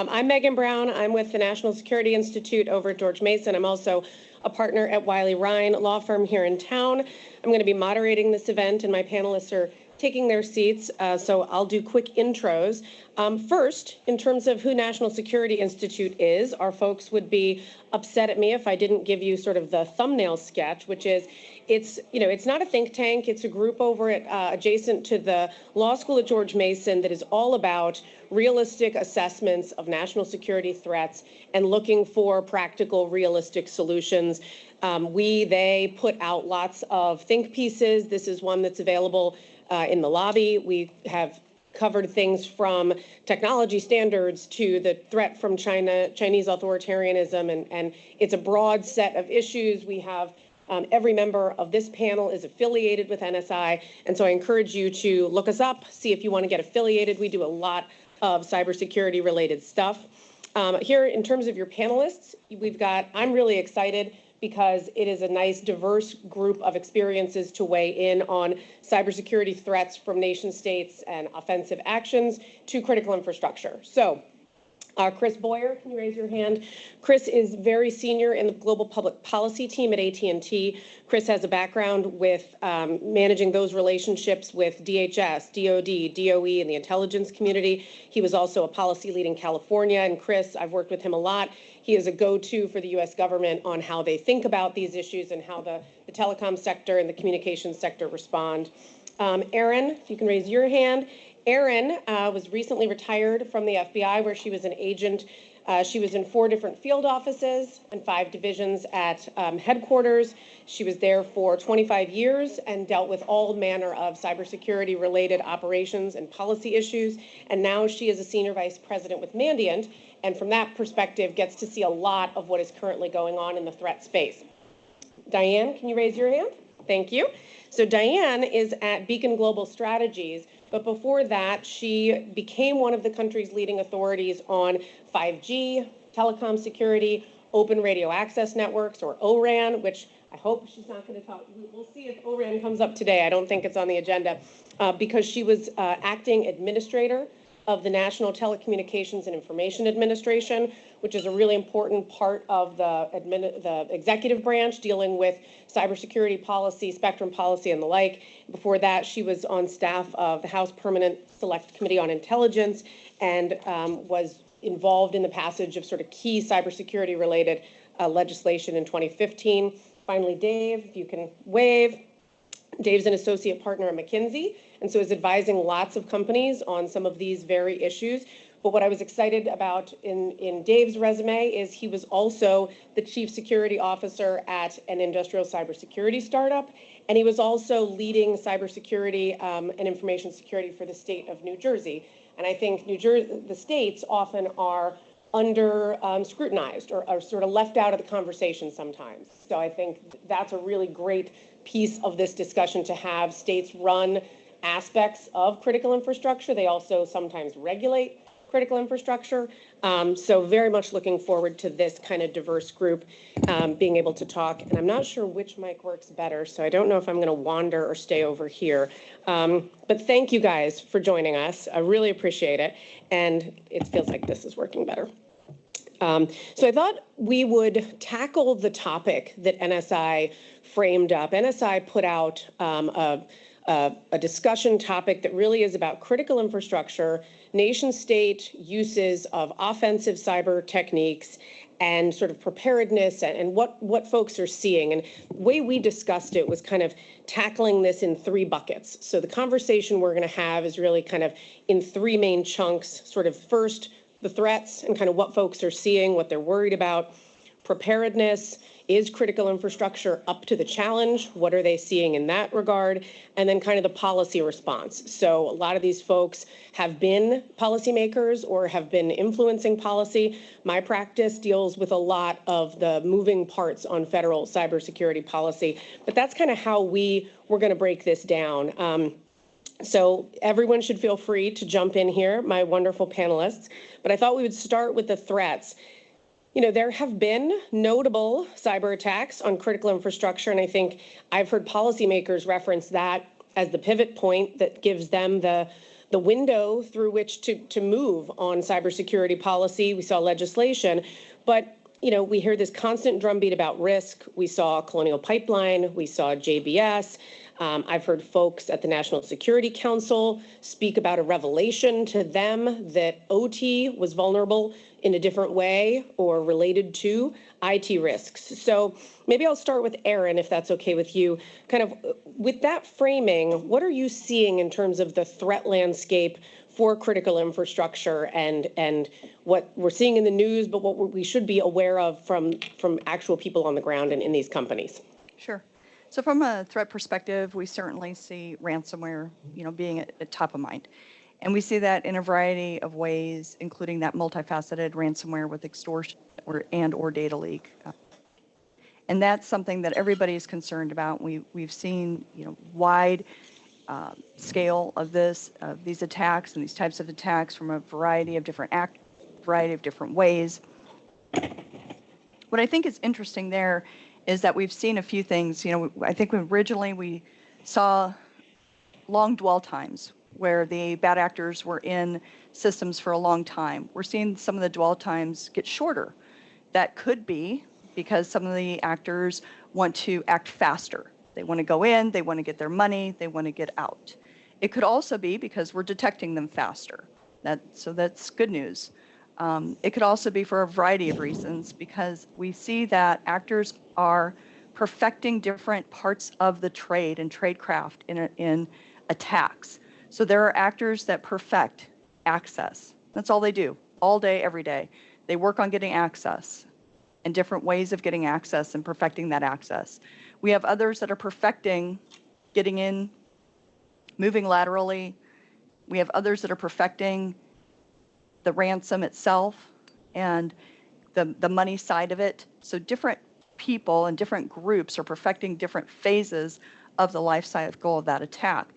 I'm Megan Brown. I'm with the National Security Institute over at George Mason. I'm also a partner at Wiley Ryan law firm here in town. I'm going to be moderating this event, and my panelists are taking their seats, so I'll do quick intros. First, in terms of who National Security Institute is, our folks would be upset at me if I didn't give you sort of the thumbnail sketch, which is it's not a think tank. It's a group over at adjacent to the law school at George Mason that is all about realistic assessments of national security threats and looking for practical, realistic solutions. They put out lots of think pieces. This is one that's available in the lobby. We have covered things from technology standards to the threat from Chinese authoritarianism, and it's a broad set of issues. We have every member of this panel is affiliated with NSI, and so I encourage you to look us up, see if you want to get affiliated. We do a lot of cybersecurity related stuff. Here, in terms of your panelists, I'm really excited because it is a nice, diverse group of experiences to weigh in on cybersecurity threats from nation states and offensive actions to critical infrastructure. So, Chris Boyer, can you raise your hand? Chris is very senior in the global public policy team at AT&T. Chris has a background with managing those relationships with DHS, DOD, DOE, and the intelligence community. He was also a policy lead in California, and Chris, I've worked with him a lot. He is a go-to for the U.S. government on how they think about these issues and how the telecom sector and the communications sector respond. Erin, if you can raise your hand. Erin was recently retired from the FBI, where she was an agent. She was in 4 different field offices and 5 divisions at headquarters. She was there for 25 years and dealt with all manner of cybersecurity related operations and policy issues. And now she is a senior vice president with Mandiant, and from that perspective gets to see a lot of what is currently going on in the threat space. Diane, can you raise your hand? Thank you. So Diane is at Beacon Global Strategies, but before that, she became one of the country's leading authorities on 5G, telecom security, open radio access networks, or ORAN, which I hope she's not going to talk. We'll see if ORAN comes up today. I don't think it's on the agenda, because she was acting administrator of the National Telecommunications and Information Administration, which is a really important part of the executive branch dealing with cybersecurity policy, spectrum policy, and the like. Before that, she was on staff of the House Permanent Select Committee on Intelligence and was involved in the passage of sort of key cybersecurity related legislation in 2015. Finally, Dave, if you can wave. Dave's an associate partner at McKinsey, and so is advising lots of companies on some of these very issues. But what I was excited about in Dave's resume is he was also the chief security officer at an industrial cybersecurity startup, and he was also leading cybersecurity and information security for the state of New Jersey. And I think the states often are under scrutinized or sort of left out of the conversation sometimes. So I think that's a really great piece of this discussion to have. States run aspects of critical infrastructure. They also sometimes regulate critical infrastructure. So very much looking forward to this kind of diverse group being able to talk. And I'm not sure which mic works better, so I don't know if I'm going to wander or stay over here. But thank you guys for joining us. I really appreciate it. And it feels like this is working better. So I thought we would tackle the topic that NSI framed up. NSI put out a discussion topic that really is about critical infrastructure, nation-state uses of offensive cyber techniques, and sort of preparedness and what folks are seeing. And the way we discussed it was kind of tackling this in 3 buckets. So the conversation we're going to have is really kind of in 3 main chunks. Sort of first, the threats and kind of what folks are seeing, what they're worried about. Preparedness, is critical infrastructure up to the challenge? What are they seeing in that regard? And then kind of the policy response. So a lot of these folks have been policymakers or have been influencing policy. My practice deals with a lot of the moving parts on federal cybersecurity policy, but that's kind of how we're going to break this down. So everyone should feel free to jump in here, my wonderful panelists, but I thought we would start with the threats. You know, there have been notable cyber attacks on critical infrastructure, and I think I've heard policymakers reference that as the pivot point that gives them the the window through which to move on cybersecurity policy. We saw legislation, but we hear this constant drumbeat about risk. We saw Colonial Pipeline, we saw JBS. I've heard folks at the National Security Council speak about a revelation to them that OT was vulnerable in a different way or related to IT risks. So maybe I'll start with Aaron, if that's okay with you. Kind of with that framing, what are you seeing in terms of the threat landscape for critical infrastructure and what we're seeing in the news, but what we should be aware of from actual people on the ground and in these companies? Sure. So from a threat perspective, we certainly see ransomware, being at top of mind. And we see that in a variety of ways, including that multifaceted ransomware with extortion or data leak. And that's something that everybody is concerned about. We've seen, wide scale of these attacks and these types of attacks from a variety of different ways. What I think is interesting there is that we've seen a few things. I think originally we saw long dwell times where the bad actors were in systems for a long time. We're seeing some of the dwell times get shorter. That could be because some of the actors want to act faster. They want to go in, they want to get their money, they want to get out. It could also be because we're detecting them faster. So that's good news. It could also be for a variety of reasons because we see that actors are perfecting different parts of the trade and tradecraft in attacks. So there are actors that perfect access. That's all they do, all day, every day. They work on getting access and different ways of getting access and perfecting that access. We have others that are perfecting getting in, moving laterally. We have others that are perfecting the ransom itself and the money side of it. So different people and different groups are perfecting different phases of the life cycle of that attack.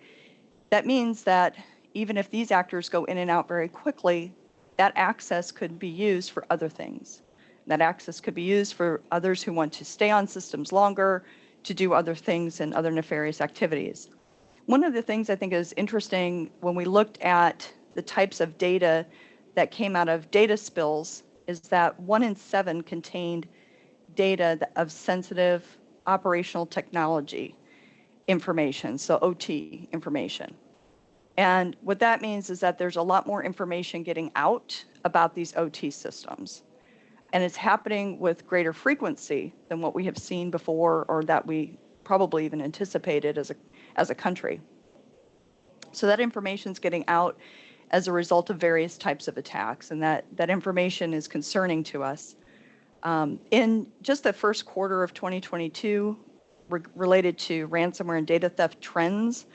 That means that even if these actors go in and out very quickly, that access could be used for other things. That access could be used for others who want to stay on systems longer, to do other things and other nefarious activities. One of the things I think is interesting when we looked at the types of data that came out of data spills is that 1 in 7 contained data of sensitive operational technology information, so OT information. And what that means is that there's a lot more information getting out about these OT systems. And it's happening with greater frequency than what we have seen before or that we probably even anticipated as a country. So that information is getting out as a result of various types of attacks, and that information is concerning to us. In just the first quarter of 2022, related to ransomware and data theft trends,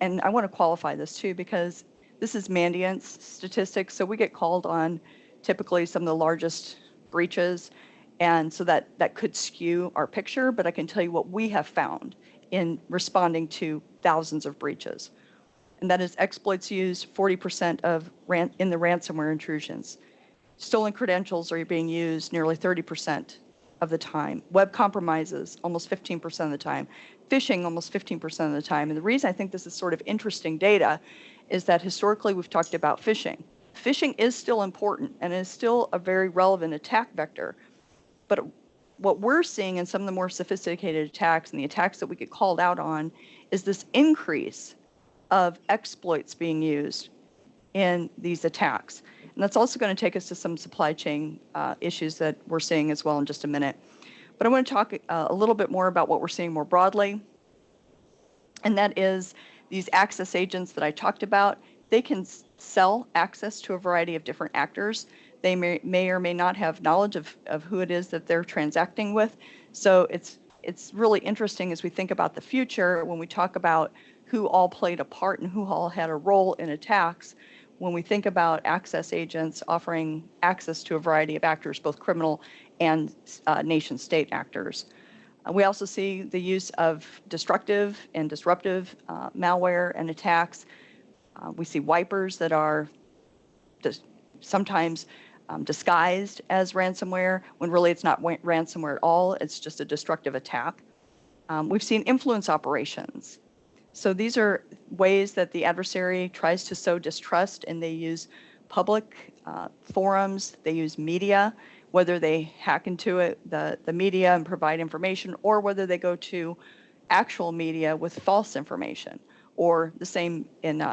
and I want to qualify this too because this is Mandiant's statistics, so we get called on typically some of the largest breaches, and so that could skew our picture, but I can tell you what we have found in responding to thousands of breaches. And that is exploits used 40% in the ransomware intrusions. Stolen credentials are being used nearly 30% of the time. Web compromises, almost 15% of the time. Phishing, almost 15% of the time. And the reason I think this is sort of interesting data is that historically we've talked about phishing. Phishing is still important and is still a very relevant attack vector. But what we're seeing in some of the more sophisticated attacks and the attacks that we get called out on is this increase of exploits being used in these attacks. And that's also going to take us to some supply chain issues that we're seeing as well in just a minute. But I want to talk a little bit more about what we're seeing more broadly. And that is these access agents that I talked about. They can sell access to a variety of different actors. They may or may not have knowledge of who it is that they're transacting with. So it's really interesting as we think about the future when we talk about who all played a part and who all had a role in attacks. When we think about access agents offering access to a variety of actors, both criminal and nation-state actors. We also see the use of destructive and disruptive malware and attacks. We see wipers that are sometimes disguised as ransomware, when really it's not ransomware at all, it's just a destructive attack. We've seen influence operations. So these are ways that the adversary tries to sow distrust, and they use public forums, they use media, whether they hack into it, the media and provide information, or whether they go to actual media with false information, or the same in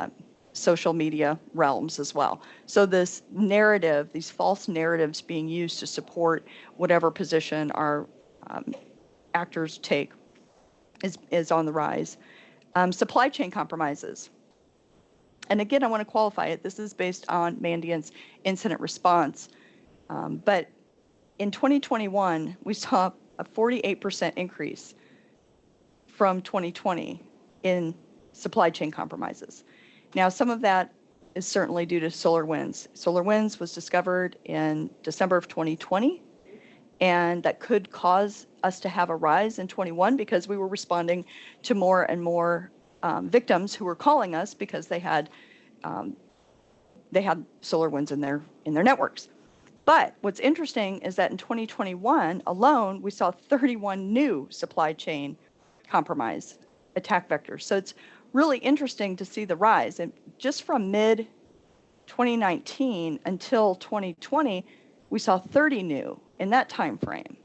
social media realms as well. So this narrative, these false narratives being used to support whatever position our actors take is on the rise. Supply chain compromises. And again, I want to qualify it. This is based on Mandiant's incident response. But in 2021, we saw a 48% increase from 2020 in supply chain compromises. Now, some of that is certainly due to SolarWinds. SolarWinds was discovered in December of 2020, and that could cause us to have a rise in 21 because we were responding to more and more victims who were calling us because they had SolarWinds in their networks. But what's interesting is that in 2021 alone, we saw 31 new supply chain compromise attack vectors. So it's really interesting to see the rise. And just from mid 2019 until 2020, we saw 30 new in that time frame.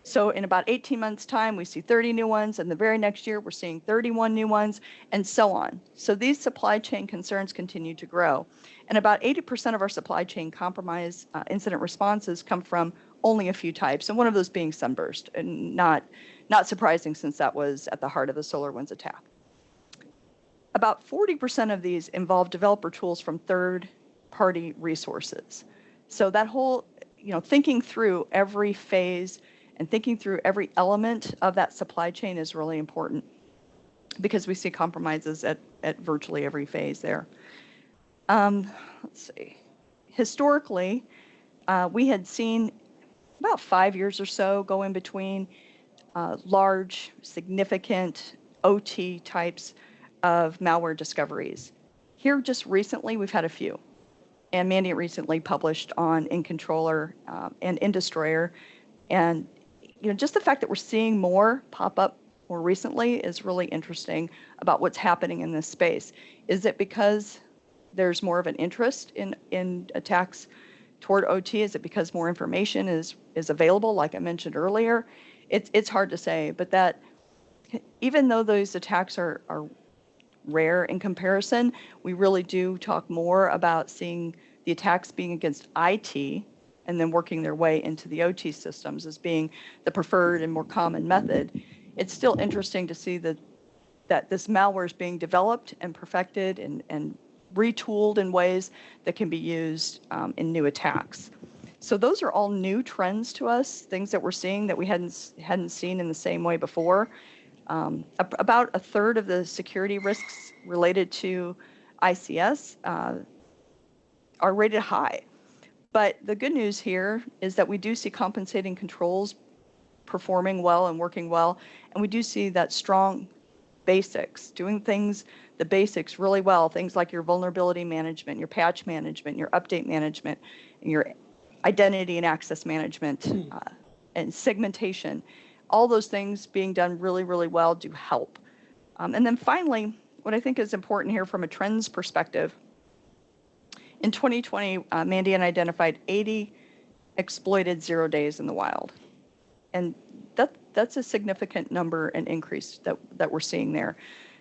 So in about 18 months' time, we see 30 new ones, and the very next year, we're seeing 31 new ones, and so on. So these supply chain concerns continue to grow. And about 80% of our supply chain compromise incident responses come from only a few types, and one of those being sunburst, and not surprising since that was at the heart of the SolarWinds attack. About 40% of these involve developer tools from third-party resources. So that whole, thinking through every phase and thinking through every element of that supply chain is really important because we see compromises at virtually every phase there. Let's see. Historically, we had seen about 5 years or so go in between large, significant OT types of malware discoveries. Here, just recently, we've had a few. And Mandiant recently published on InController and InDestroyer. And just the fact that we're seeing more pop up more recently is really interesting about what's happening in this space. Is it because there's more of an interest in attacks toward OT? Is it because more information is available, like I mentioned earlier? It's hard to say, but that even though those attacks are rare in comparison, we really do talk more about seeing the attacks being against IT and then working their way into the OT systems as being the preferred and more common method. It's still interesting to see that this malware is being developed and perfected and retooled in ways that can be used in new attacks. So those are all new trends to us, things that we're seeing that we hadn't seen in the same way before. About a third of the security risks related to ICS are rated high. But the good news here is that we do see compensating controls performing well and working well, and we do see that strong basics, doing the basics really well, things like your vulnerability management, your patch management, your update management, and your identity and access management, and segmentation. All those things being done really, really well do help. And then finally, what I think is important here from a trends perspective, in 2020, Mandiant identified 80 exploited 0 days in the wild. And that's a significant number and increase that we're seeing there.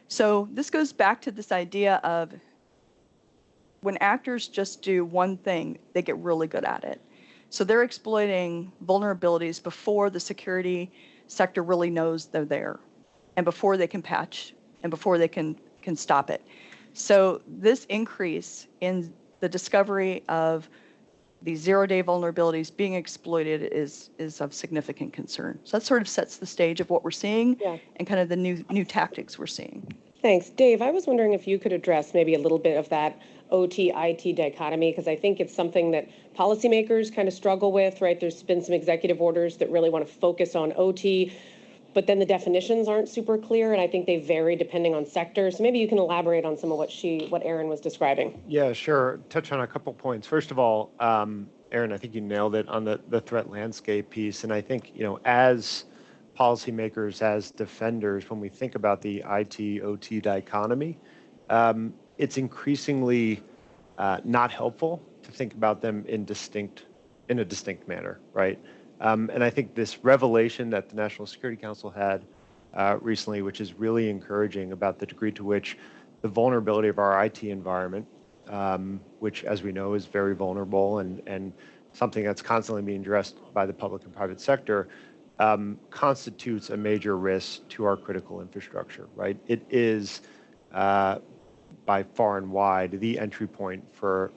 So this goes back to this idea of when actors just do one thing, they get really good at it. So they're exploiting vulnerabilities before the security sector really knows they're there, and before they can patch, and before they can stop it. So this increase in the discovery of these 0 day vulnerabilities being exploited is of significant concern. So that sort of sets the stage of what we're seeing and kind of the new tactics we're seeing. Thanks. Dave, I was wondering if you could address maybe a little bit of that OT-IT dichotomy, because I think it's something that policymakers kind of struggle with, right? There's been some executive orders that really want to focus on OT, but then the definitions aren't super clear, and I think they vary depending on sector. So maybe you can elaborate on some of what Aaron was describing. Yeah, sure. Touch on a couple points. First of all, Aaron, I think you nailed it on the threat landscape piece. And I think, as policymakers as defenders, when we think about the IT-OT dichotomy, it's increasingly not helpful to think about them in a distinct manner, right? And I think this revelation that the National Security Council had recently, which is really encouraging about the degree to which the vulnerability of our IT environment, which, as we know, is very vulnerable and something that's constantly being addressed by the public and private sector, constitutes a major risk to our critical infrastructure, right? It is by far and wide the entry point for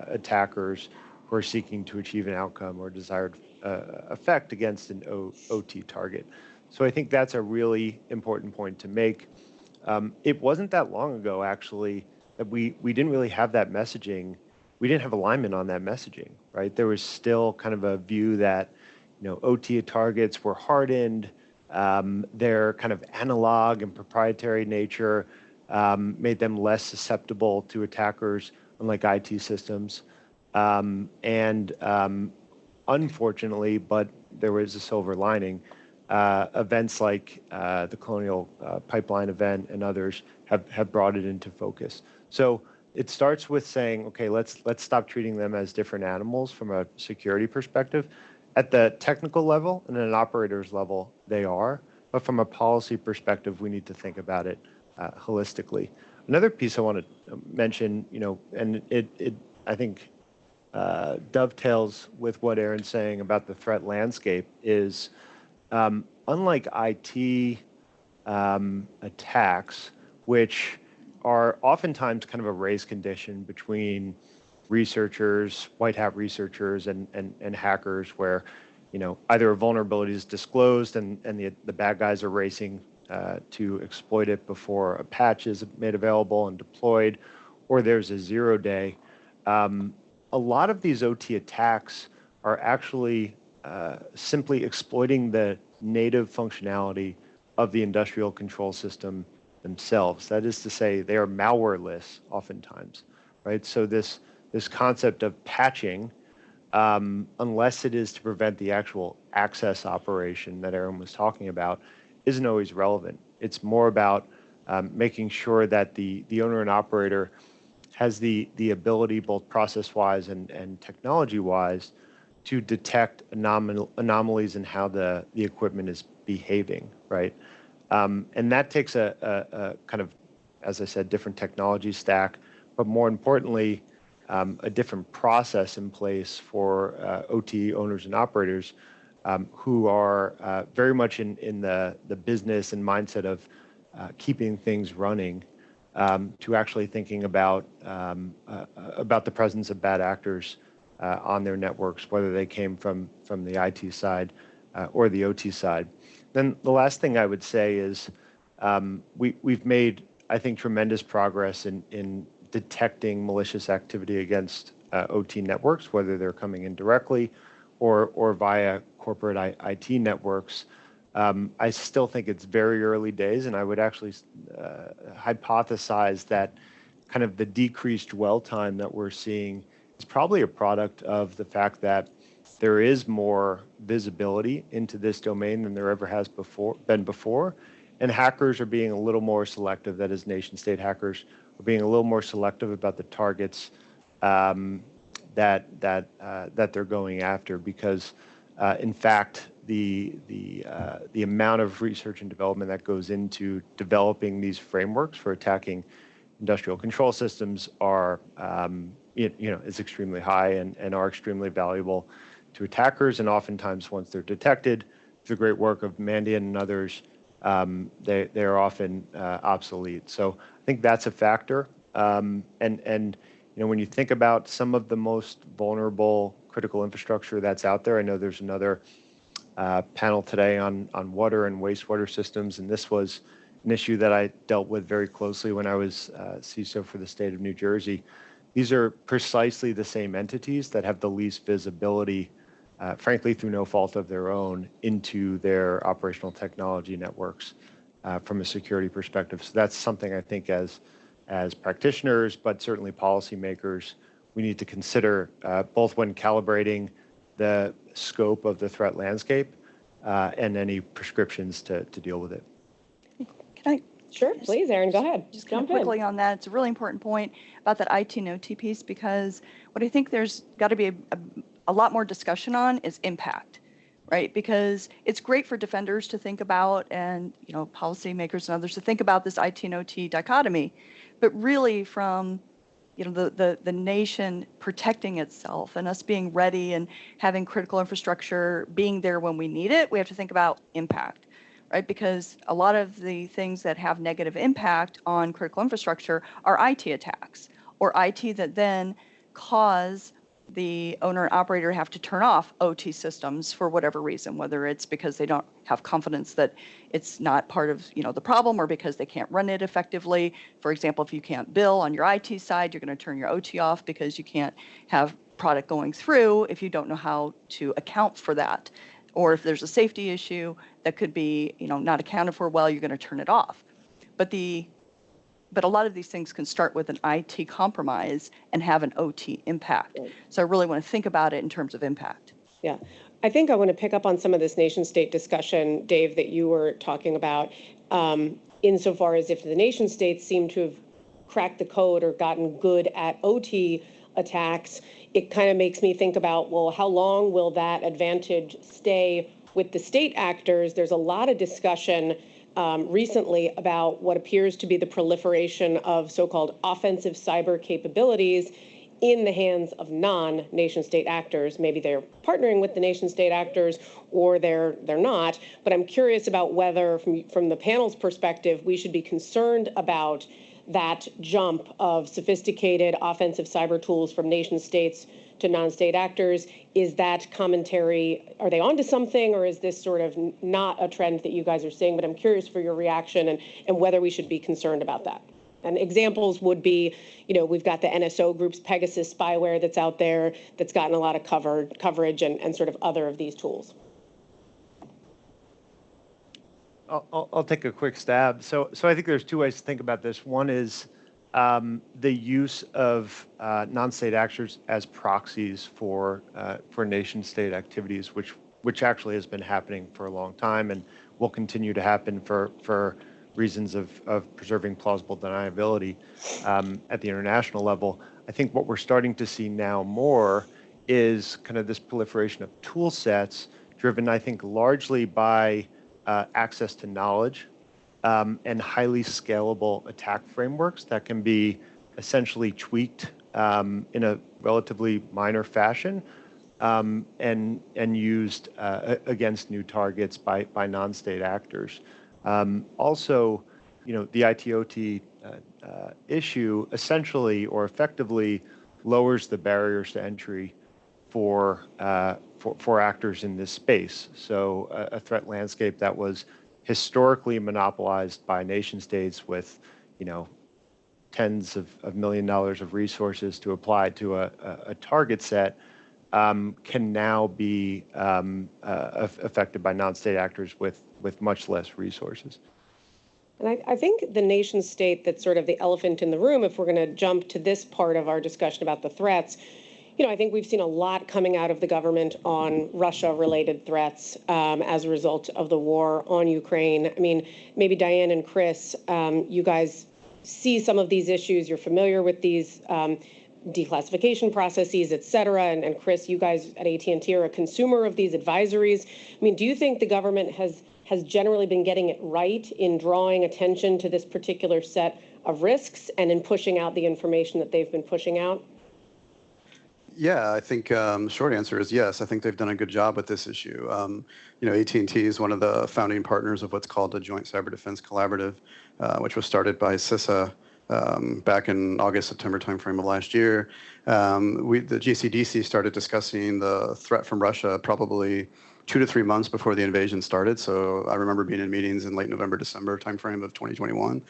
attackers who are seeking to achieve an outcome or desired effect against an OT target. So I think that's a really important point to make. It wasn't that long ago, actually, that we didn't really have that messaging. We didn't have alignment on that messaging, right? There was still kind of a view that, OT targets were hardened. Their kind of analog and proprietary nature made them less susceptible to attackers, unlike IT systems. Unfortunately, but there was a silver lining, events like the Colonial Pipeline event and others have brought it into focus. So it starts with saying, okay, let's stop treating them as different animals from a security perspective. At the technical level and at an operator's level, they are. But from a policy perspective, we need to think about it holistically. Another piece I want to mention, and it I think dovetails with what Aaron's saying about the threat landscape is, unlike IT attacks, which are oftentimes kind of a race condition between researchers, white hat researchers, and hackers, where either a vulnerability is disclosed and the bad guys are racing to exploit it before a patch is made available and deployed, or there's a 0-day. A lot of these OT attacks are actually simply exploiting the native functionality of the industrial control system themselves. That is to say, they are malwareless oftentimes, right? So this concept of patching, unless it is to prevent the actual access operation that Aaron was talking about, isn't always relevant. It's more about making sure that the owner and operator has the ability, both process-wise and technology-wise, to detect anomalies in how the equipment is behaving, right? And that takes a kind of, as I said, different technology stack, but more importantly, a different process in place for OT owners and operators who are very much in the business and mindset of keeping things running, to actually thinking about the presence of bad actors on their networks, whether they came from the IT side or the OT side. Then the last thing I would say is we've made, I think, tremendous progress in detecting malicious activity against OT networks, whether they're coming in directly or via corporate IT networks. I still think it's very early days, and I would actually hypothesize that kind of the decreased dwell time that we're seeing is probably a product of the fact that there is more visibility into this domain than there ever has been before, and hackers are being a little more selective. That is, nation-state hackers are being a little more selective about the targets that they're going after, because in fact the amount of research and development that goes into developing these frameworks for attacking industrial control systems are is extremely high and are extremely valuable to attackers. And oftentimes, once they're detected, through the great work of Mandiant and others, they are often obsolete. So I think that's a factor. And when you think about some of the most vulnerable critical infrastructure that's out there, I know there's another panel today on water and wastewater systems, and this was an issue that I dealt with very closely when I was CISO for the state of New Jersey. These are precisely the same entities that have the least visibility, frankly, through no fault of their own, into their operational technology networks from a security perspective. So that's something I think as practitioners, but certainly policymakers, we need to consider both when calibrating the scope of the threat landscape, and any prescriptions to deal with it. Can I Sure, please, Erin, go ahead. just kind of Jump in. quickly on that? It's a really important point about that IT and OT piece, because what I think there's got to be a lot more discussion on is impact, right? Because it's great for defenders to think about, and policymakers and others to think about this IT and OT dichotomy, but really from the nation protecting itself and us being ready and having critical infrastructure being there when we need it, we have to think about impact, right? Because a lot of the things that have negative impact on critical infrastructure are IT attacks, or IT that then cause the owner and operator have to turn off OT systems for whatever reason, whether it's because they don't have confidence that it's not part of the problem, or because they can't run it effectively. For example, if you can't bill on your IT side, you're going to turn your OT off because you can't have product going through if you don't know how to account for that. Or if there's a safety issue that could be not accounted for well, you're going to turn it off. But a lot of these things can start with an IT compromise and have an OT impact. Right. So I really want to think about it in terms of impact. Yeah, I think I want to pick up on some of this nation state discussion, Dave, that you were talking about, insofar as if the nation states seem to have cracked the code or gotten good at OT attacks, it kind of makes me think about, well, how long will that advantage stay with the state actors? There's a lot of discussion recently about what appears to be the proliferation of so-called offensive cyber capabilities in the hands of non-nation state actors. Maybe they're partnering with the nation state actors, or they're not. But I'm curious about whether, from the panel's perspective, we should be concerned about that jump of sophisticated offensive cyber tools from nation states to non-state actors. Is that commentary, are they onto something, or is this sort of not a trend that you guys are seeing? But I'm curious for your reaction and whether we should be concerned about that. And examples would be, we've got the NSO Group's Pegasus spyware that's out there that's gotten a lot of coverage and sort of other of these tools. I'll take a quick stab. So I think there's two ways to think about this. One is the use of non-state actors as proxies for nation-state activities, which actually has been happening for a long time and will continue to happen for reasons of preserving plausible deniability at the international level. I think what we're starting to see now more is kind of this proliferation of tool sets driven, I think, largely by access to knowledge and highly scalable attack frameworks that can be essentially tweaked in a relatively minor fashion and used against new targets by non-state actors. Also, the IT/OT issue essentially or effectively lowers the barriers to entry for actors in this space. So a threat landscape that was historically monopolized by nation states with, tens of million dollars of resources to apply to a target set can now be affected by non-state actors with much less resources. And I think the nation state that's sort of the elephant in the room, if we're going to jump to this part of our discussion about the threats, I think we've seen a lot coming out of the government on Russia-related threats as a result of the war on Ukraine. I mean, maybe Diane and Chris, you guys see some of these issues. You're familiar with these declassification processes, et cetera. And Chris, you guys at AT&T are a consumer of these advisories. I mean, do you think the government has generally been getting it right in drawing attention to this particular set of risks and in pushing out the information that they've been pushing out? Yeah, I think the short answer is yes. I think they've done a good job with this issue. AT&T is one of the founding partners of what's called the Joint Cyber Defense Collaborative, which was started by CISA back in August, September timeframe of last year. The GCDC started discussing the threat from Russia probably 2 to 3 months before the invasion started. So I remember being in meetings in late November, December timeframe of 2021.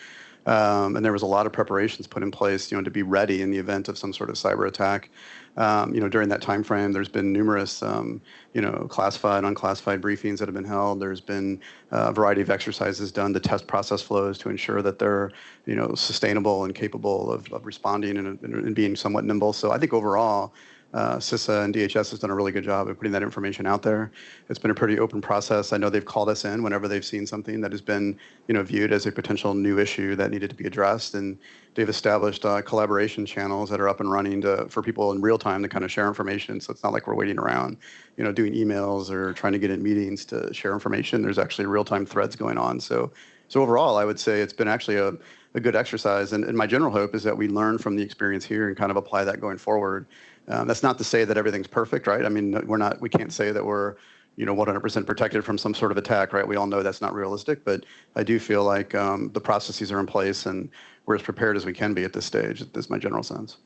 And there was a lot of preparations put in place, to be ready in the event of some sort of cyber attack. During that time frame, there's been numerous, classified, unclassified briefings that have been held. There's been a variety of exercises done to test process flows to ensure that they're, sustainable and capable of responding and being somewhat nimble. So I think overall, CISA and DHS has done a really good job of putting that information out there. It's been a pretty open process. I know they've called us in whenever they've seen something that has been, viewed as a potential new issue that needed to be addressed. And they've established collaboration channels that are up and running for people in real time to kind of share information. So it's not like we're waiting around, doing emails or trying to get in meetings to share information. There's actually real-time threads going on. So overall, I would say it's been actually a good exercise. And my general hope is that we learn from the experience here and kind of apply that going forward. That's not to say that everything's perfect, right? I mean, we can't say that we're, 100% protected from some sort of attack, right? We all know that's not realistic, but I do feel like the processes are in place and we're as prepared as we can be at this stage. That's my general sense.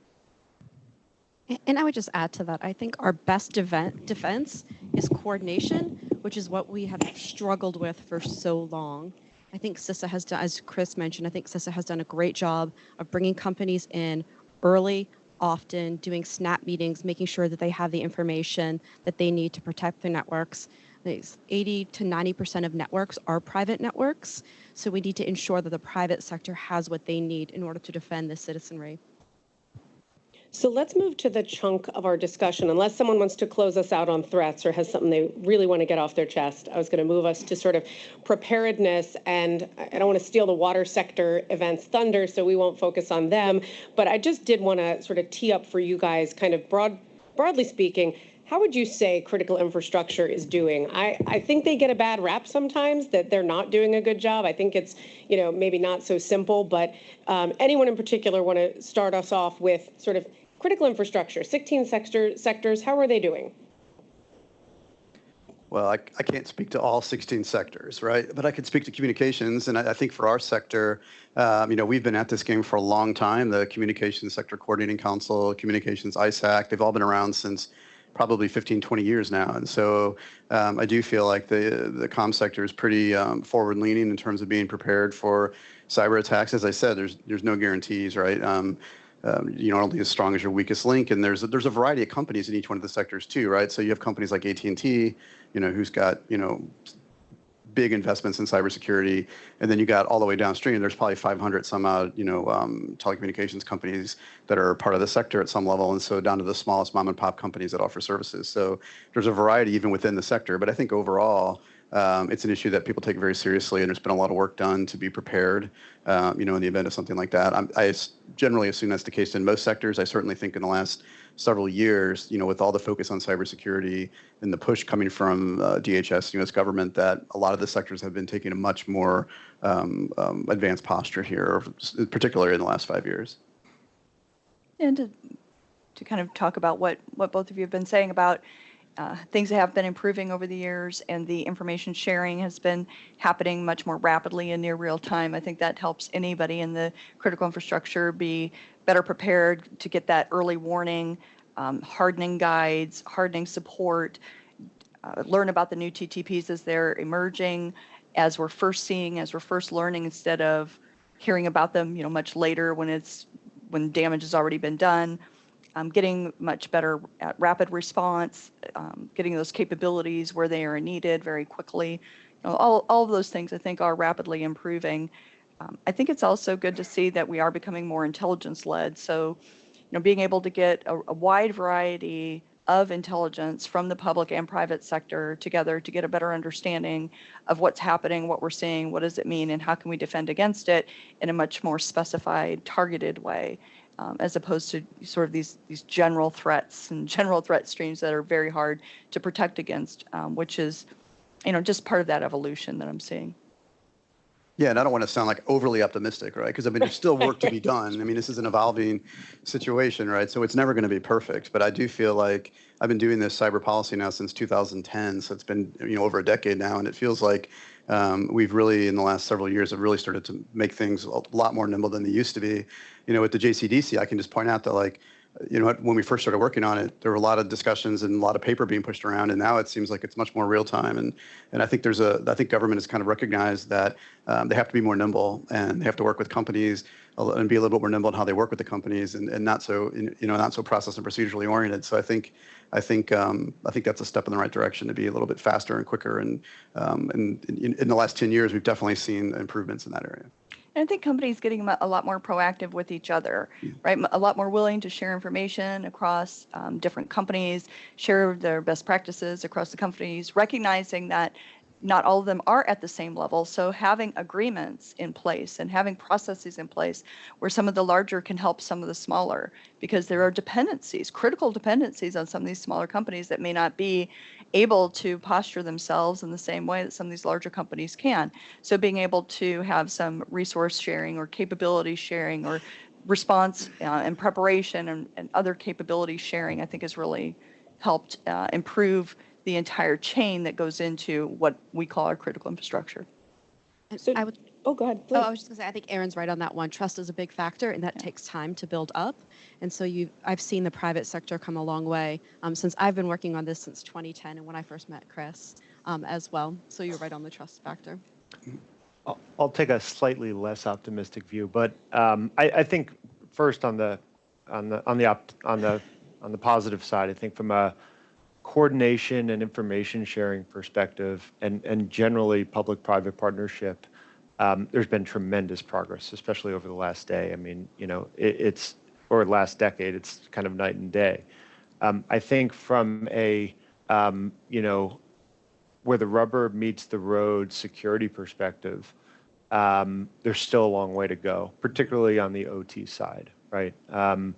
And I would just add to that, I think our best defense is coordination, which is what we have struggled with for so long. I think CISA has done, as Chris mentioned, I think CISA has done a great job of bringing companies in early, often, doing snap meetings, making sure that they have the information that they need to protect their networks. 80 to 90% of networks are private networks, so we need to ensure that the private sector has what they need in order to defend the citizenry. So let's move to the chunk of our discussion. Unless someone wants to close us out on threats or has something they really want to get off their chest, I was going to move us to sort of preparedness. And I don't want to steal the water sector events thunder, so we won't focus on them. But I just did want to sort of tee up for you guys, kind of broadly speaking, how would you say critical infrastructure is doing? I think they get a bad rap sometimes, that they're not doing a good job. I think it's, maybe not so simple, but anyone in particular want to start us off with sort of critical infrastructure, 16 sectors, how are they doing? Well, I can't speak to all 16 sectors, right? But I can speak to communications. And I think for our sector, we've been at this game for a long time. The Communications Sector Coordinating Council, Communications ISAC, they've all been around since probably 15, 20 years now. And so I do feel like the comm sector is pretty forward-leaning in terms of being prepared for cyber attacks. As I said, there's no guarantees, right? You're only as strong as your weakest link, and there's a variety of companies in each one of the sectors too, right? So you have companies like AT&T, who's got big investments in cybersecurity, and then you got all the way downstream. There's probably 500 some odd telecommunications companies that are part of the sector at some level, and so down to the smallest mom and pop companies that offer services. So there's a variety even within the sector, but I think overall, it's an issue that people take very seriously, and there's been a lot of work done to be prepared, in the event of something like that. I generally assume that's the case in most sectors. I certainly think in the last several years, with all the focus on cybersecurity and the push coming from DHS, U.S. government, that a lot of the sectors have been taking a much more advanced posture here, particularly in the last 5 years. And to kind of talk about what both of you have been saying about things that have been improving over the years, and the information sharing has been happening much more rapidly in near real time. I think that helps anybody in the critical infrastructure be better prepared to get that early warning, hardening guides, hardening support, learn about the new TTPs as they're emerging, as we're first learning, instead of hearing about them, much later when damage has already been done. Getting much better at rapid response, getting those capabilities where they are needed very quickly. All of those things I think are rapidly improving. I think it's also good to see that we are becoming more intelligence-led. So, being able to get a wide variety of intelligence from the public and private sector together to get a better understanding of what's happening, what we're seeing, what does it mean, and how can we defend against it in a much more specified, targeted way. As opposed to sort of these general threats and general threat streams that are very hard to protect against, which is, just part of that evolution that I'm seeing. Yeah, and I don't want to sound like overly optimistic, right? Because there's still work to be done. This is an evolving situation, right? So it's never going to be perfect. But I do feel like I've been doing this cyber policy now since 2010, so it's been over a decade now, and it feels like we've really, in the last several years, have really started to make things a lot more nimble than they used to be. With the JCDC, I can just point out that, like, when we first started working on it, there were a lot of discussions and a lot of paper being pushed around, and now it seems like it's much more real time. And I think I think government has kind of recognized that they have to be more nimble, and they have to work with companies and be a little bit more nimble in how they work with the companies, and not so not so process and procedurally oriented. So I think that's a step in the right direction to be a little bit faster and quicker. And in the last 10 years, we've definitely seen improvements in that area. And I think companies getting a lot more proactive with each other, right? A lot more willing to share information across different companies, share their best practices across the companies, recognizing that not all of them are at the same level. So having agreements in place and having processes in place where some of the larger can help some of the smaller, because there are dependencies, critical dependencies on some of these smaller companies that may not be able to posture themselves in the same way that some of these larger companies can. So being able to have some resource sharing or capability sharing or response and preparation and other capability sharing, I think has really helped improve the entire chain that goes into what we call our critical infrastructure. And So, I would. oh, go ahead, Oh, please. I was just gonna say, I think Erin's right on that one. Trust is a big factor, and that takes time to build up. And so I've seen the private sector come a long way since I've been working on this since 2010, and when I first met Chris as well. So you're right on the trust factor. I'll take a slightly less optimistic view, but I think first on the positive side, I think from a coordination and information sharing perspective, and generally public-private partnership, there's been tremendous progress, especially over the last day. I mean, or last decade, it's kind of night and day. I think from a where the rubber meets the road security perspective, there's still a long way to go, particularly on the OT side, right? A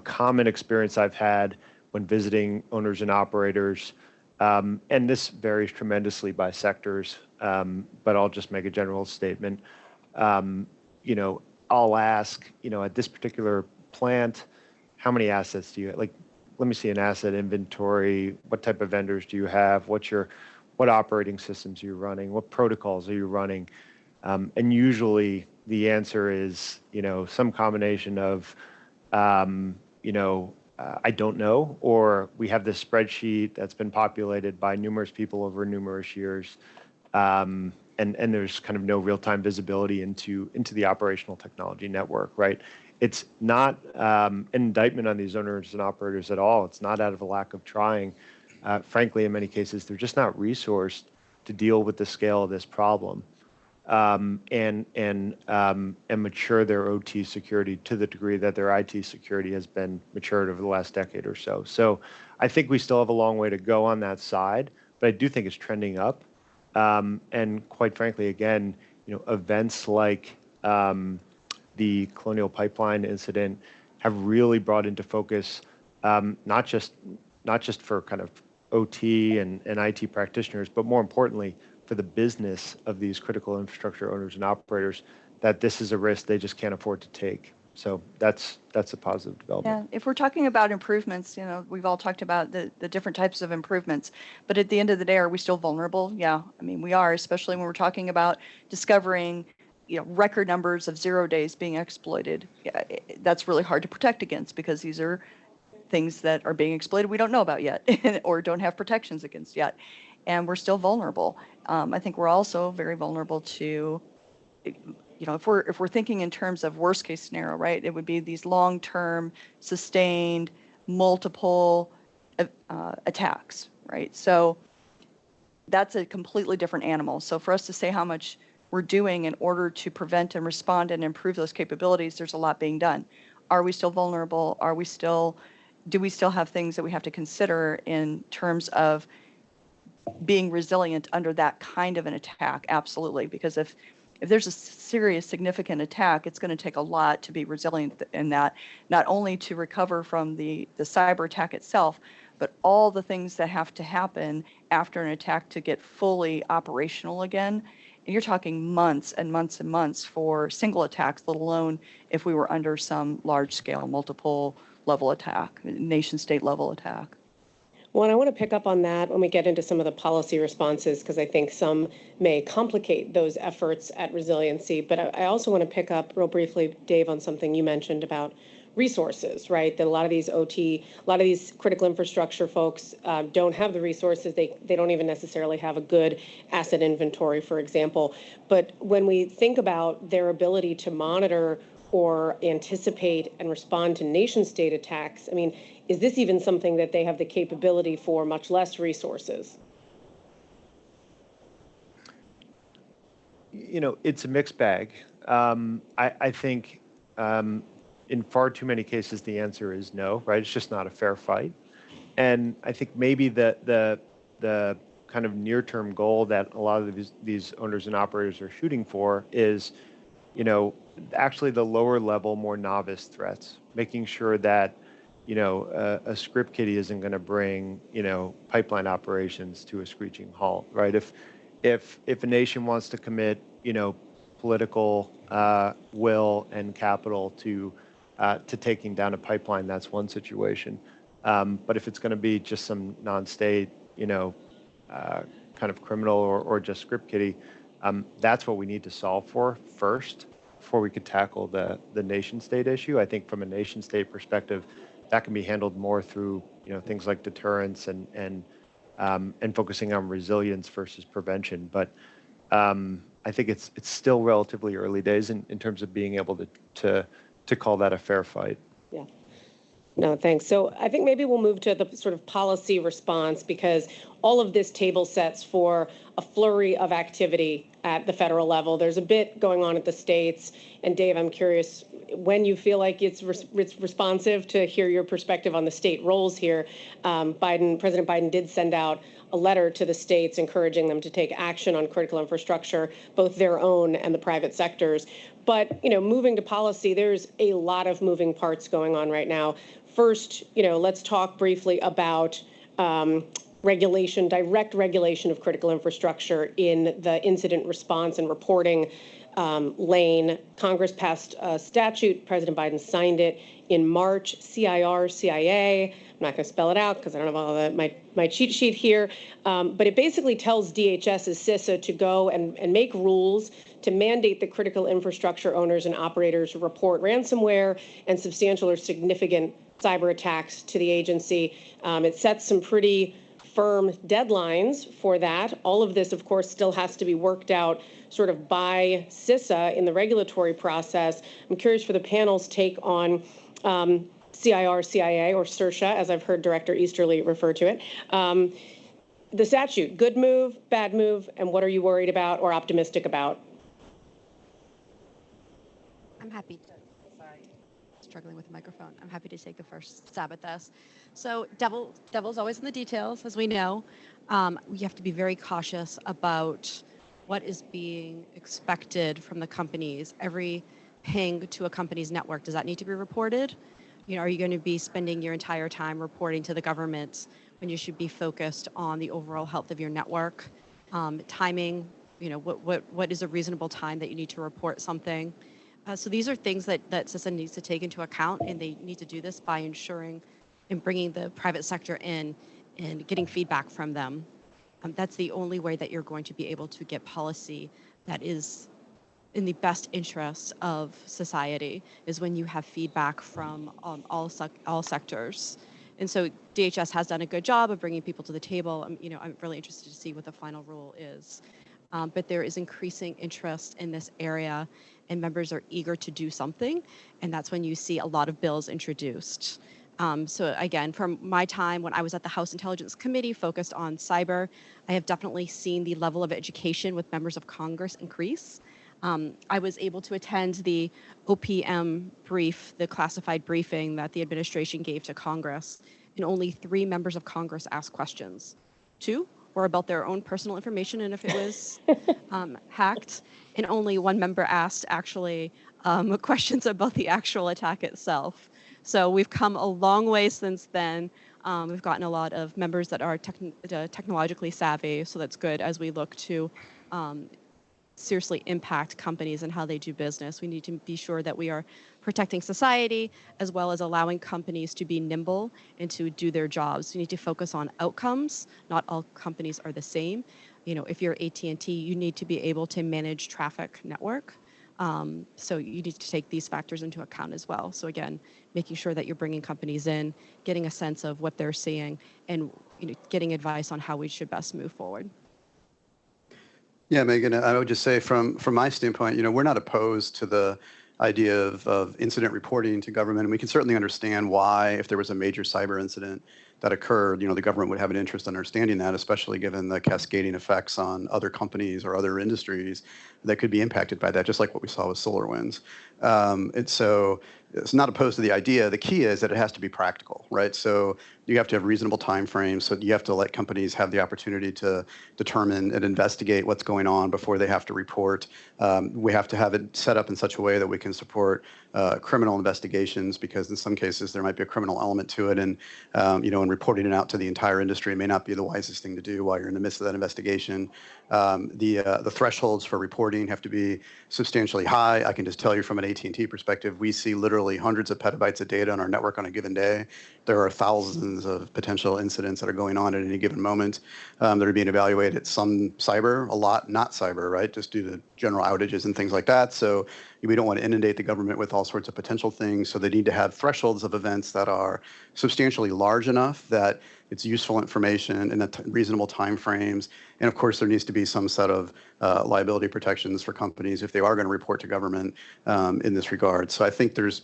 common experience I've had when visiting owners and operators, and this varies tremendously by sectors, but I'll just make a general statement. I'll ask, at this particular plant, how many assets do you have? Like, let me see an asset inventory. What type of vendors do you have? What operating systems are you running? What protocols are you running? And usually the answer is, some combination of, I don't know, or we have this spreadsheet that's been populated by numerous people over numerous years, and there's kind of no real-time visibility into the operational technology network, right? It's not an indictment on these owners and operators at all. It's not out of a lack of trying. Frankly, in many cases, they're just not resourced to deal with the scale of this problem, and mature their OT security to the degree that their IT security has been matured over the last decade or so. So I think we still have a long way to go on that side, but I do think it's trending up. And quite frankly, again, events like the Colonial Pipeline incident have really brought into focus not just for kind of OT and IT practitioners, but more importantly, for the business of these critical infrastructure owners and operators, that this is a risk they just can't afford to take. So that's a positive development. Yeah, if we're talking about improvements, we've all talked about the different types of improvements, but at the end of the day, are we still vulnerable? Yeah, I mean, we are, especially when we're talking about discovering record numbers of 0 days being exploited. Yeah, that's really hard to protect against because these are things that are being exploited we don't know about yet or don't have protections against yet. And we're still vulnerable. I think we're also very vulnerable to, if we're thinking in terms of worst case scenario, right, it would be these long-term, sustained, multiple attacks, right? So that's a completely different animal. So for us to say how much we're doing in order to prevent and respond and improve those capabilities, there's a lot being done. Are we still vulnerable? Do we still have things that we have to consider in terms of being resilient under that kind of an attack? Absolutely, because if there's a serious, significant attack, it's going to take a lot to be resilient in that, not only to recover from the cyber attack itself, but all the things that have to happen after an attack to get fully operational again. And you're talking months and months and months for single attacks, let alone if we were under some large-scale, multiple-level attack, nation-state level attack. Well, and I want to pick up on that when we get into some of the policy responses, because I think some may complicate those efforts at resiliency. But I also want to pick up real briefly, Dave, on something you mentioned about resources, right? That a lot of these critical infrastructure folks don't have the resources. They don't even necessarily have a good asset inventory, for example. But when we think about their ability to monitor or anticipate and respond to nation-state attacks, I mean, is this even something that they have the capability for, much less resources? it's a mixed bag. I think in far too many cases, the answer is no, right? It's just not a fair fight. And I think maybe the kind of near-term goal that a lot of these owners and operators are shooting for is, actually the lower level, more novice threats, making sure that, a script kiddie isn't going to bring, pipeline operations to a screeching halt, right? If a nation wants to commit, political will and capital to taking down a pipeline, that's one situation. But if it's going to be just some non-state, kind of criminal or just script kiddie, that's what we need to solve for first before we could tackle the nation state issue. I think from a nation state perspective, that can be handled more through things like deterrence and focusing on resilience versus prevention. But I think it's still relatively early days in terms of being able to call that a fair fight. Yeah. No, thanks. So I think maybe we'll move to the sort of policy response, because all of this table sets for a flurry of activity at the federal level. There's a bit going on at the states. And Dave, I'm curious when you feel like it's responsive to hear your perspective on the state roles here. President Biden did send out a letter to the states encouraging them to take action on critical infrastructure, both their own and the private sectors. But, moving to policy, there's a lot of moving parts going on right now. First, let's talk briefly about regulation, direct regulation of critical infrastructure in the incident response and reporting lane. Congress passed a statute. President Biden signed it in March. CIA. I'm not going to spell it out because I don't have all my cheat sheet here. But it basically tells DHS's CISA to go and make rules to mandate that critical infrastructure owners and operators report ransomware and substantial or significant cyber attacks to the agency. It sets some pretty firm deadlines for that. All of this, of course, still has to be worked out sort of by CISA in the regulatory process. I'm curious for the panel's take on CIA, or SERSHA, as I've heard Director Easterly refer to it. The statute, good move, bad move, and what are you worried about or optimistic about? I'm happy to, sorry, struggling with the microphone. I'm happy to take the first stab at this. So devil's always in the details, as we know. We have to be very cautious about what is being expected from the companies. Every ping to a company's network, does that need to be reported? Are you going to be spending your entire time reporting to the government when you should be focused on the overall health of your network? Timing, what is a reasonable time that you need to report something? So these are things that CISA needs to take into account, and they need to do this by ensuring and bringing the private sector in and getting feedback from them. That's the only way that you're going to be able to get policy that is in the best interest of society, is when you have feedback from all sectors. And so DHS has done a good job of bringing people to the table. I'm really interested to see what the final rule is. But there is increasing interest in this area, and members are eager to do something. And that's when you see a lot of bills introduced. So again, from my time when I was at the House Intelligence Committee focused on cyber, I have definitely seen the level of education with members of Congress increase. I was able to attend the OPM brief, the classified briefing that the administration gave to Congress, and only 3 members of Congress asked questions. 2 were about their own personal information and if it was hacked, and only 1 member asked actually questions about the actual attack itself. So we've come a long way since then. We've gotten a lot of members that are technologically savvy, so that's good as we look to seriously impact companies and how they do business. We need to be sure that we are protecting society as well as allowing companies to be nimble and to do their jobs. We need to focus on outcomes. Not all companies are the same. If you're AT&T, you need to be able to manage traffic network. So you need to take these factors into account as well. So again, making sure that you're bringing companies in, getting a sense of what they're seeing, and getting advice on how we should best move forward. Yeah, Megan, I would just say from my standpoint, we're not opposed to the idea of incident reporting to government. And we can certainly understand why, if there was a major cyber incident, that occurred, the government would have an interest in understanding that, especially given the cascading effects on other companies or other industries that could be impacted by that, just like what we saw with SolarWinds. And so it's not opposed to the idea. The key is that it has to be practical, right? So you have to have reasonable time frames. So you have to let companies have the opportunity to determine and investigate what's going on before they have to report. We have to have it set up in such a way that we can support criminal investigations, because in some cases there might be a criminal element to it, and and reporting it out to the entire industry may not be the wisest thing to do while you're in the midst of that investigation. The thresholds for reporting have to be substantially high. I can just tell you from an AT&T perspective, we see literally hundreds of petabytes of data on our network on a given day. There are thousands of potential incidents that are going on at any given moment that are being evaluated. Some cyber, a lot not cyber, right? Just due to general outages and things like that. So we don't want to inundate the government with all sorts of potential things. So they need to have thresholds of events that are substantially large enough that it's useful information in reasonable time frames. And of course, there needs to be some set of liability protections for companies if they are going to report to government in this regard. So I think those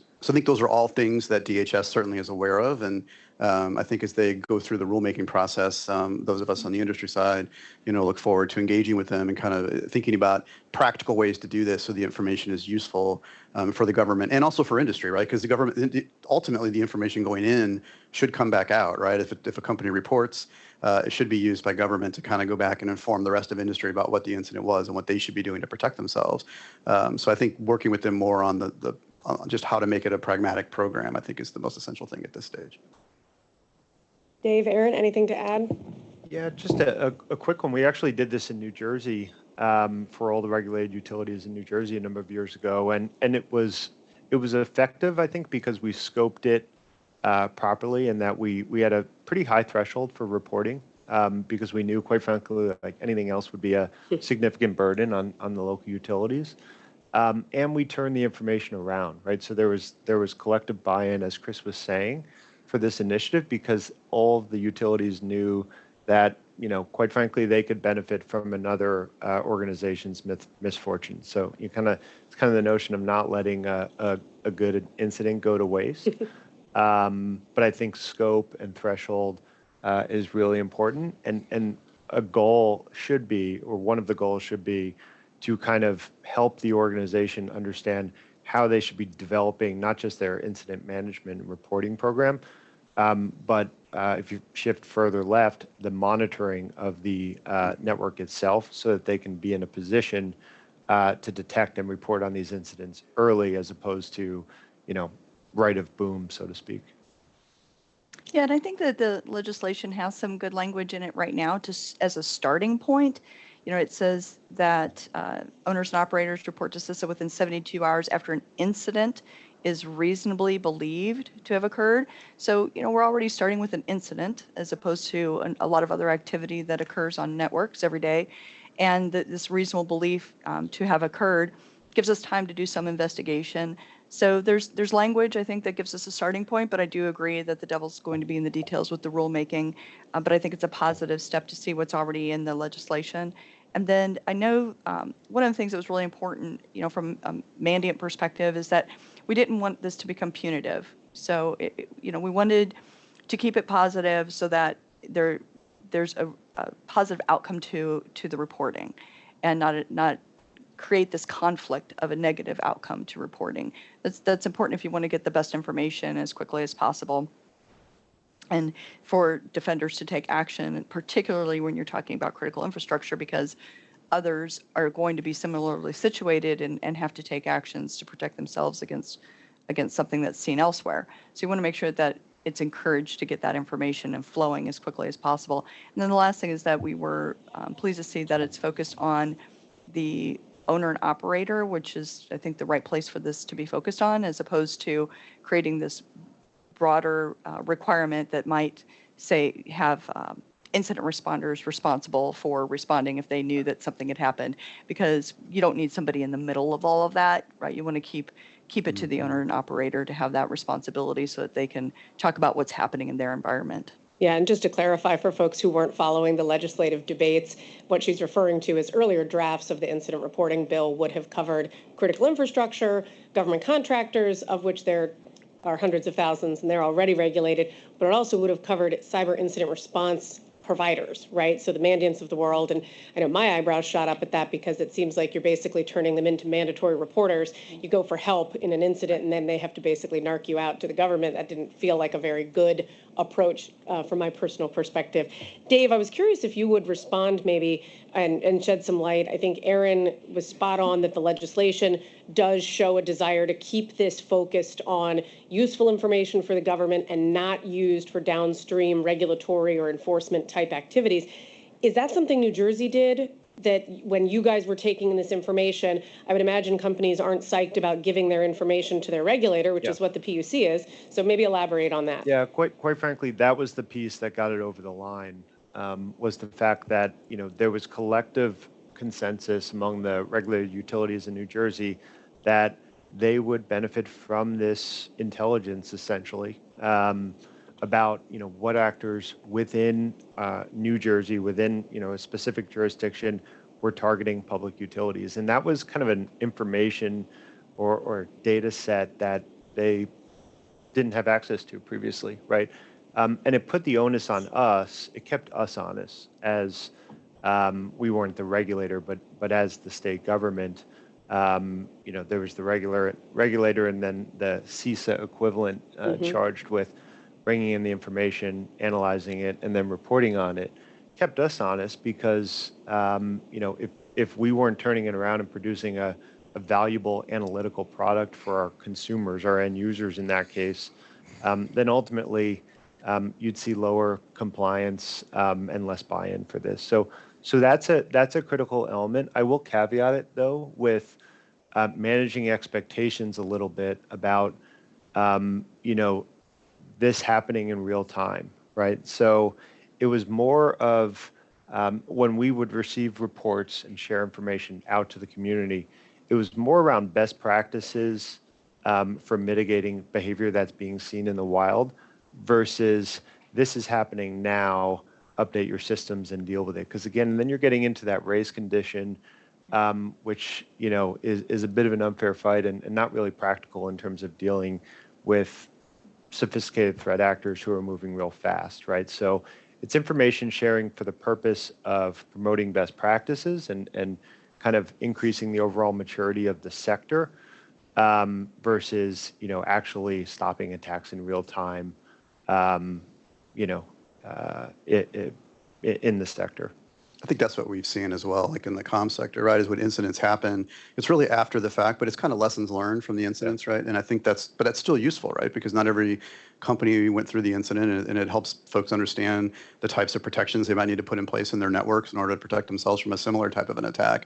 are all things that DHS certainly is aware of. And I think as they go through the rulemaking process, those of us on the industry side, look forward to engaging with them and kind of thinking about practical ways to do this so the information is useful for the government and also for industry, right? Because the government, ultimately, the information going in should come back out, right? If a company reports, it should be used by government to kind of go back and inform the rest of industry about what the incident was and what they should be doing to protect themselves. So I think working with them more on just how to make it a pragmatic program, I think, is the most essential thing at this stage. Dave, Aaron, anything to add? Yeah, just a quick one. We actually did this in New Jersey for all the regulated utilities in New Jersey a number of years ago, and it was effective, I think, because we scoped it properly, and that we had a pretty high threshold for reporting because we knew, quite frankly, like anything else would be a significant burden on the local utilities. And we turned the information around, right? So there was collective buy-in, as Chris was saying, for this initiative, because all of the utilities knew that, quite frankly, they could benefit from another organization's misfortune. So it's kind of the notion of not letting a good incident go to waste. But I think scope and threshold is really important, and a goal should be, or one of the goals should be, to kind of help the organization understand how they should be developing not just their incident management and reporting program, but if you shift further left, the monitoring of the network itself, so that they can be in a position to detect and report on these incidents early, as opposed to, right of boom, so to speak. Yeah, and I think that the legislation has some good language in it right now as a starting point. It says that owners and operators report to CISA within 72 hours after an incident is reasonably believed to have occurred. So, we're already starting with an incident as opposed to a lot of other activity that occurs on networks every day. And this reasonable belief to have occurred gives us time to do some investigation. So there's language, I think, that gives us a starting point, but I do agree that the devil's going to be in the details with the rulemaking. But I think it's a positive step to see what's already in the legislation. And then I know one of the things that was really important, from a mandate perspective, is that we didn't want this to become punitive. So, we wanted to keep it positive so that there's a positive outcome to the reporting, and not create this conflict of a negative outcome to reporting. That's important if you want to get the best information as quickly as possible, and for defenders to take action, particularly when you're talking about critical infrastructure, because others are going to be similarly situated and have to take actions to protect themselves against something that's seen elsewhere. So you want to make sure that it's encouraged to get that information and flowing as quickly as possible. And then the last thing is that we were pleased to see that it's focused on the owner and operator, which is, I think, the right place for this to be focused on, as opposed to creating this broader requirement that might, say, have incident responders responsible for responding if they knew that something had happened, because you don't need somebody in the middle of all of that, right? You want to keep it to the owner and operator to have that responsibility so that they can talk about what's happening in their environment. Yeah, and just to clarify for folks who weren't following the legislative debates, what she's referring to is earlier drafts of the incident reporting bill would have covered critical infrastructure, government contractors, of which there are hundreds of thousands and they're already regulated, but it also would have covered cyber incident response providers, right? So the Mandiants of the world. And I know my eyebrows shot up at that because it seems like you're basically turning them into mandatory reporters. You go for help in an incident and then they have to basically narc you out to the government. That didn't feel like a very good approach from my personal perspective. Dave, I was curious if you would respond maybe and shed some light. I think Aaron was spot on that the legislation does show a desire to keep this focused on useful information for the government and not used for downstream regulatory or enforcement type activities. Is that something New Jersey did? That when you guys were taking this information, I would imagine companies aren't psyched about giving their information to their regulator, which is what the PUC is. So maybe elaborate on that. Yeah, quite frankly, that was the piece that got it over the line, was the fact that, there was collective consensus among the regulated utilities in New Jersey that they would benefit from this intelligence, essentially, about, what actors within New Jersey, within, a specific jurisdiction, were targeting public utilities. And that was kind of an information or data set that they didn't have access to previously, right? And it put the onus on us. It kept us honest as we weren't the regulator, but as the state government, there was the regulator and then the CISA equivalent charged with bringing in the information, analyzing it, and then reporting on it. Kept us honest because, if we weren't turning it around and producing a valuable analytical product for our consumers, our end users in that case, then ultimately you'd see lower compliance and less buy-in for this. So that's a critical element. I will caveat it though with managing expectations a little bit about this happening in real time, right? So it was more of when we would receive reports and share information out to the community, it was more around best practices for mitigating behavior that's being seen in the wild versus this is happening now, update your systems and deal with it. Because again, then you're getting into that race condition, which, is a bit of an unfair fight and not really practical in terms of dealing with sophisticated threat actors who are moving real fast, right? So it's information sharing for the purpose of promoting best practices and kind of increasing the overall maturity of the sector versus, actually stopping attacks in real time, in the sector. I think that's what we've seen as well, like in the comm sector, right, is when incidents happen, it's really after the fact, but it's kind of lessons learned from the incidents, right? And I think that's still useful, right? Because not every company went through the incident and it helps folks understand the types of protections they might need to put in place in their networks in order to protect themselves from a similar type of an attack.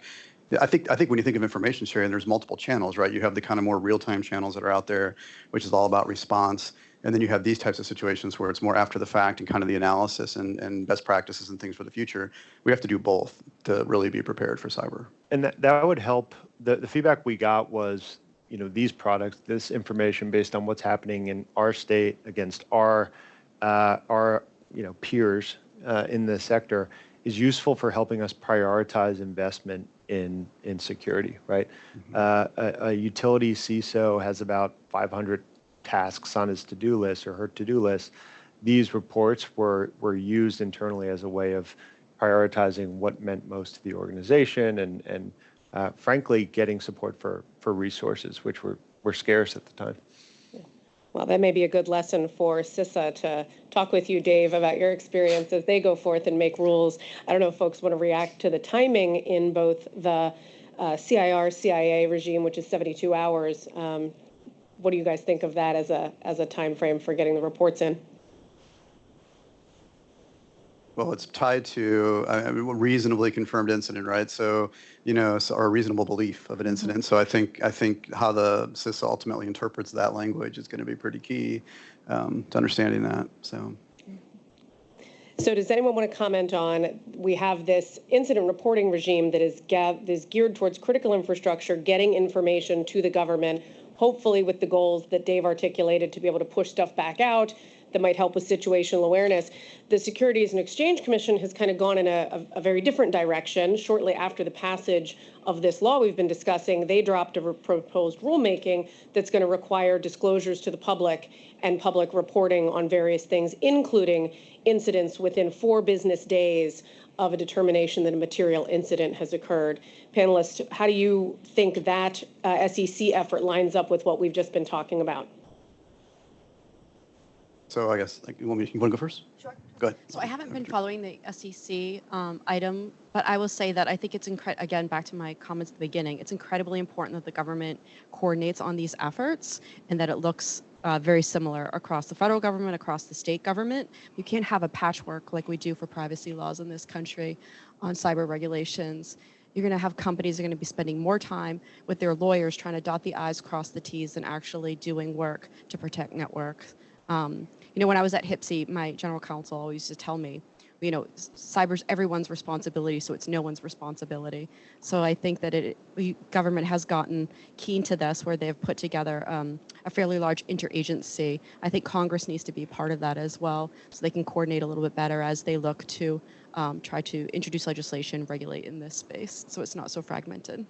I think when you think of information sharing, there's multiple channels, right? You have the kind of more real-time channels that are out there, which is all about response. And then you have these types of situations where it's more after the fact and kind of the analysis and best practices and things for the future. We have to do both to really be prepared for cyber. And that would help. The feedback we got was, these products, this information based on what's happening in our state against our peers in the sector is useful for helping us prioritize investment in security, right? Mm-hmm. A utility CISO has about 500 tasks on his to-do list or her to-do list. These reports were used internally as a way of prioritizing what meant most to the organization and frankly, getting support for resources, which were scarce at the time. Well, that may be a good lesson for CISA to talk with you, Dave, about your experience as they go forth and make rules. I don't know if folks want to react to the timing in both the CIA regime, which is 72 hours. What do you guys think of that as a time frame for getting the reports in? Well, it's tied to a reasonably confirmed incident, right? So, or a reasonable belief of an incident. So I think how the CISA ultimately interprets that language is going to be pretty key to understanding that. So does anyone want to comment on, we have this incident reporting regime that is geared towards critical infrastructure, getting information to the government, hopefully with the goals that Dave articulated to be able to push stuff back out that might help with situational awareness. The Securities and Exchange Commission has kind of gone in a very different direction. Shortly after the passage of this law we've been discussing, they dropped a proposed rulemaking that's going to require disclosures to the public and public reporting on various things, including incidents within 4 business days of a determination that a material incident has occurred. Panelists, how do you think that SEC effort lines up with what we've just been talking about? So I guess, you want to go first? Sure. Go ahead. So I haven't been following the SEC item, but I will say that I think it's again, back to my comments at the beginning, it's incredibly important that the government coordinates on these efforts and that it looks very similar across the federal government, across the state government. You can't have a patchwork like we do for privacy laws in this country on cyber regulations. You're going to have companies that are going to be spending more time with their lawyers trying to dot the I's, cross the T's, than actually doing work to protect networks. When I was at HIPSI, my general counsel always used to tell me, cyber's everyone's responsibility, so it's no one's responsibility. So I think that government has gotten keen to this, where they've put together a fairly large interagency. I think Congress needs to be part of that as well, so they can coordinate a little bit better as they look to try to introduce legislation, regulate in this space, so it's not so fragmented.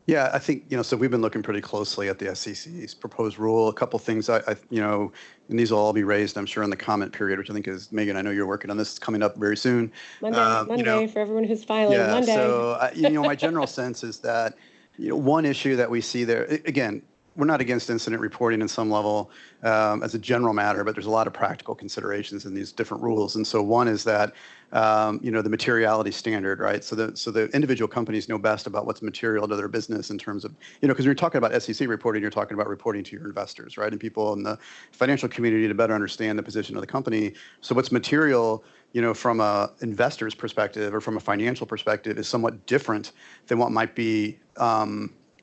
Yeah, I think, so we've been looking pretty closely at the SEC's proposed rule. A couple things, and these will all be raised, I'm sure, in the comment period, which I think is, Megan, I know you're working on this, it's coming up very soon. Monday for everyone who's filing, yeah, Monday. So, my general sense is that, one issue that we see there, again, we're not against incident reporting in some level as a general matter, but there's a lot of practical considerations in these different rules. And so one is that, the materiality standard, right? So the individual companies know best about what's material to their business in terms of, because when you're talking about SEC reporting, you're talking about reporting to your investors, right? And people in the financial community to better understand the position of the company. So what's material, from a investor's perspective or from a financial perspective is somewhat different than what might be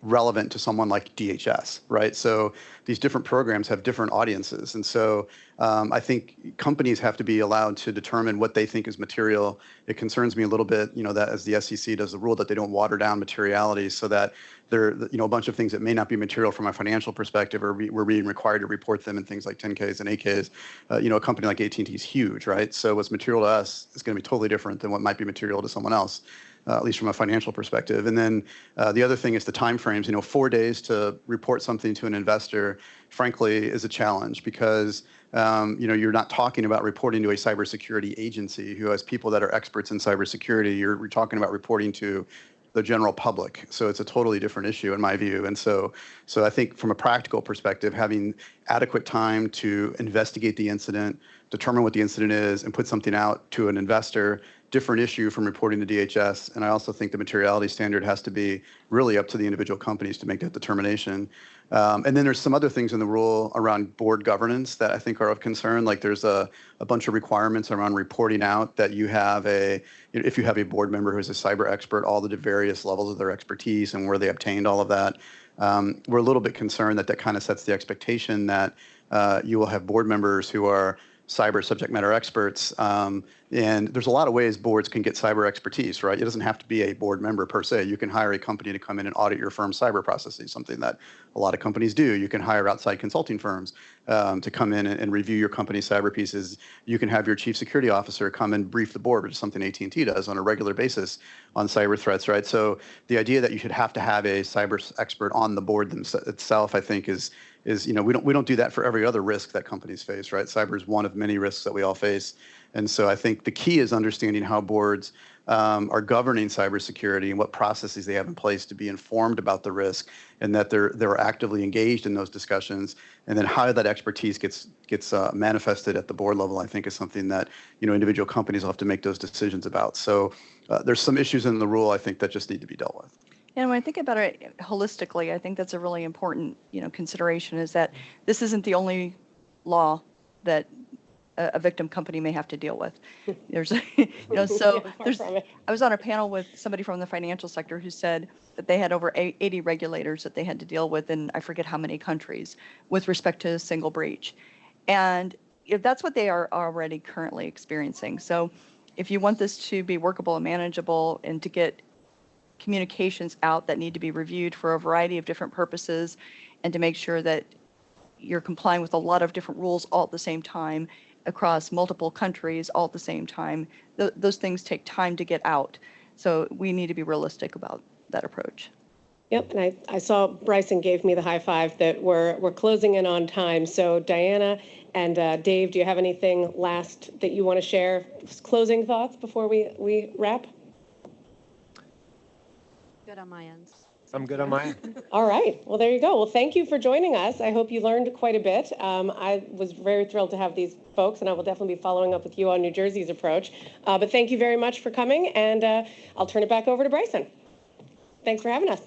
relevant to someone like DHS, right? So these different programs have different audiences. And so I think companies have to be allowed to determine what they think is material. It concerns me a little bit, that as the SEC does the rule, that they don't water down materiality so that there, a bunch of things that may not be material from a financial perspective or we're being required to report them in things like 10Ks and 8Ks. A company like AT&T is huge, right? So what's material to us is going to be totally different than what might be material to someone else. At least from a financial perspective. And then the other thing is the timeframes. 4 days to report something to an investor, frankly, is a challenge because you're not talking about reporting to a cybersecurity agency who has people that are experts in cybersecurity. You're talking about reporting to the general public. So it's a totally different issue in my view. And so I think from a practical perspective, having adequate time to investigate the incident, determine what the incident is, and put something out to an investor, different issue from reporting to DHS. And I also think the materiality standard has to be really up to the individual companies to make that determination. And then there's some other things in the rule around board governance that I think are of concern. Like there's a bunch of requirements around reporting out that you have if you have a board member who's a cyber expert, all the various levels of their expertise and where they obtained all of that. We're a little bit concerned that kind of sets the expectation that you will have board members who are cyber subject matter experts. And there's a lot of ways boards can get cyber expertise, right? It doesn't have to be a board member per se. You can hire a company to come in and audit your firm's cyber processes, something that a lot of companies do. You can hire outside consulting firms to come in and review your company's cyber pieces. You can have your chief security officer come and brief the board, which is something AT&T does on a regular basis on cyber threats, right? So the idea that you should have to have a cyber expert on the board itself, I think is we don't do that for every other risk that companies face, right? Cyber is one of many risks that we all face. And so I think the key is understanding how boards are governing cybersecurity and what processes they have in place to be informed about the risk and that they're actively engaged in those discussions. And then how that expertise gets manifested at the board level, I think is something that, individual companies will have to make those decisions about. So there's some issues in the rule, I think, that just need to be dealt with. And when I think about it holistically, I think that's a really important, consideration is that this isn't the only law that a victim company may have to deal with. There's, I was on a panel with somebody from the financial sector who said that they had over 80 regulators that they had to deal with in I forget how many countries with respect to a single breach. And if that's what they are already currently experiencing. So if you want this to be workable and manageable and to get communications out that need to be reviewed for a variety of different purposes and to make sure that you're complying with a lot of different rules all at the same time across multiple countries all at the same time. Those things take time to get out. So we need to be realistic about that approach. Yep, and I saw Bryson gave me the high five that we're closing in on time. So Diana and Dave, do you have anything last that you want to share? Closing thoughts before we wrap? Good on my end. I'm good on my end. All right. Well, there you go. Well, thank you for joining us. I hope you learned quite a bit. I was very thrilled to have these folks, and I will definitely be following up with you on New Jersey's approach. But thank you very much for coming, and I'll turn it back over to Bryson. Thanks for having us.